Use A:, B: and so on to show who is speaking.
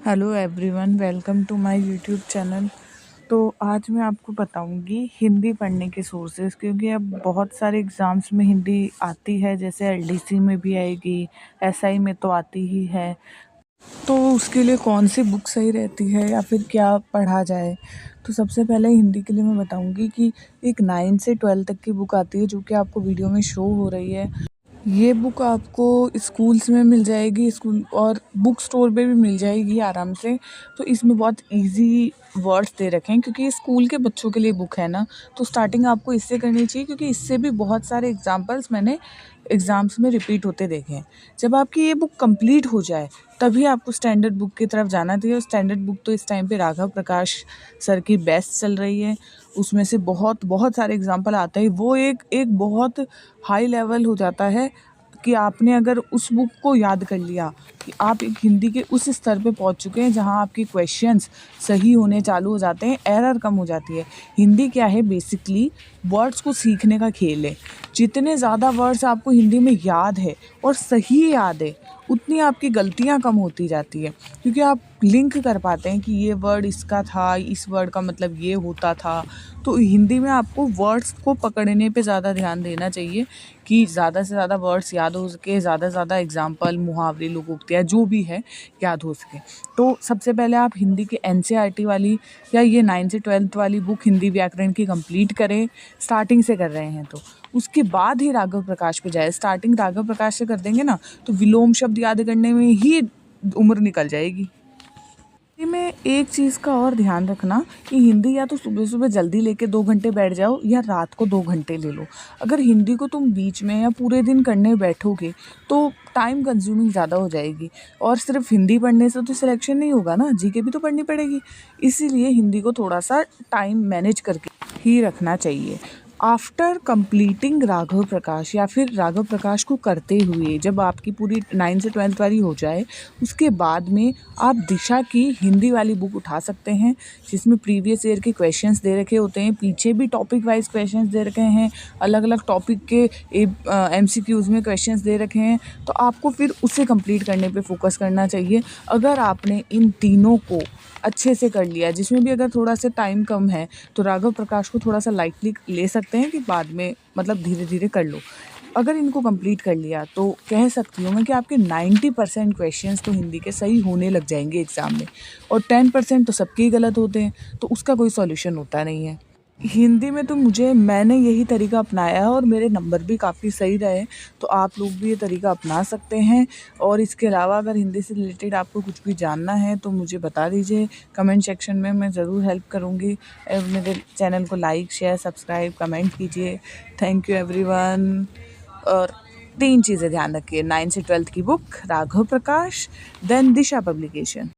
A: Hello everyone, welcome to my YouTube channel. तो आज मैं आपको बताऊंगी हिंदी पढ़ने के सोर्सेज, क्योंकि अब बहुत सारे एग्ज़ाम्स में हिंदी आती है, जैसे एलडीसी में भी आएगी, एसआई में तो आती ही है। तो उसके लिए कौन सी बुक सही रहती है या फिर क्या पढ़ा जाए। तो सबसे पहले हिंदी के लिए मैं बताऊंगी कि एक 9 से 12 तक की बुक आती है, जो कि आपको वीडियो में शो हो रही है। ये बुक आपको स्कूल्स में मिल जाएगी, स्कूल और बुक स्टोर पे भी मिल जाएगी आराम से। तो इसमें बहुत इजी वर्ड्स दे रखे हैं, क्योंकि ये स्कूल के बच्चों के लिए बुक है ना। तो स्टार्टिंग आपको इससे करनी चाहिए, क्योंकि इससे भी बहुत सारे एग्जांपल्स मैंने एग्ज़ाम्स में रिपीट होते देखे हैं। जब आपकी ये बुक कंप्लीट हो जाए तभी आपको स्टैंडर्ड बुक की तरफ जाना चाहिए। और स्टैंडर्ड बुक तो इस टाइम पे राघव प्रकाश सर की बेस्ट चल रही है। उसमें से बहुत बहुत सारे एग्जांपल आते हैं। वो एक एक बहुत हाई लेवल हो जाता है कि आपने अगर उस बुक को याद कर लिया कि आप एक हिंदी के उस स्तर पे पहुंच चुके हैं जहां आपके क्वेश्चंस सही होने चालू हो जाते हैं, एरर कम हो जाती है। हिंदी क्या है, बेसिकली वर्ड्स को सीखने का खेल है। जितने ज़्यादा वर्ड्स आपको हिंदी में याद है और सही याद है, उतनी आपकी गलतियां कम होती जाती है, क्योंकि आप लिंक कर पाते हैं कि ये वर्ड इसका था, इस वर्ड का मतलब ये होता था। तो हिंदी में आपको वर्ड्स को पकड़ने पे ज़्यादा ध्यान देना चाहिए कि ज़्यादा से ज़्यादा वर्ड्स याद हो सके, ज़्यादा से ज़्यादा एग्जाम्पल, मुहावरे, लोकोक्तियाँ जो भी है याद हो सके। तो सबसे पहले आप हिंदी के एनसीईआरटी वाली या ये 9 से 12 वाली बुक हिंदी व्याकरण की कंप्लीट करें। स्टार्टिंग से कर रहे हैं तो उसके बाद ही राघव प्रकाश पे जाए। स्टार्टिंग राघव प्रकाश से कर देंगे ना, तो विलोम शब्द याद करने में ही उम्र निकल जाएगी। हिंदी में एक चीज़ का और ध्यान रखना कि हिंदी या तो सुबह सुबह जल्दी लेके 2 घंटे बैठ जाओ, या रात को 2 घंटे ले लो। अगर हिंदी को तुम बीच में या पूरे दिन करने बैठोगे तो टाइम कंज्यूमिंग ज़्यादा हो जाएगी। और सिर्फ हिंदी पढ़ने से तो सिलेक्शन नहीं होगा ना, जीके भी तो पढ़नी पड़ेगी। इसीलिए हिंदी को थोड़ा सा टाइम मैनेज करके ही रखना चाहिए। आफ्टर कंप्लीटिंग राघव प्रकाश, या फिर राघव प्रकाश को करते हुए जब आपकी पूरी 9 से 12 वाली हो जाए, उसके बाद में आप दिशा की हिंदी वाली बुक उठा सकते हैं, जिसमें प्रीवियस ईयर के क्वेश्चंस दे रखे होते हैं। पीछे भी टॉपिक वाइज क्वेश्चंस दे रखे हैं, अलग अलग टॉपिक के एमसीक्यूज़ में क्वेश्चंस दे रखे हैं। तो आपको फिर उसे कंप्लीट करने पे फोकस करना चाहिए। अगर आपने इन तीनों को अच्छे से कर लिया, जिसमें भी अगर थोड़ा सा टाइम कम है, तो राघव प्रकाश को थोड़ा सा लाइटली ले सकते हैं कि बाद में मतलब धीरे धीरे कर लो। अगर इनको कंप्लीट कर लिया तो कह सकती हूँ मैं कि आपके 90% क्वेश्चंस तो हिंदी के सही होने लग जाएंगे एग्ज़ाम में। और 10% तो सबके ही गलत होते हैं, तो उसका कोई सॉल्यूशन होता नहीं है। हिंदी में तो मैंने यही तरीका अपनाया है और मेरे नंबर भी काफ़ी सही रहे। तो आप लोग भी ये तरीका अपना सकते हैं। और इसके अलावा अगर हिंदी से रिलेटेड आपको कुछ भी जानना है तो मुझे बता दीजिए कमेंट सेक्शन में, मैं ज़रूर हेल्प करूँगी। मेरे चैनल को लाइक, शेयर, सब्सक्राइब, कमेंट कीजिए। Thank you everyone. और 3 चीज़ें ध्यान रखिए: 9 से 12 की बुक राघव प्रकाश, देन दिशा पब्लिकेशन।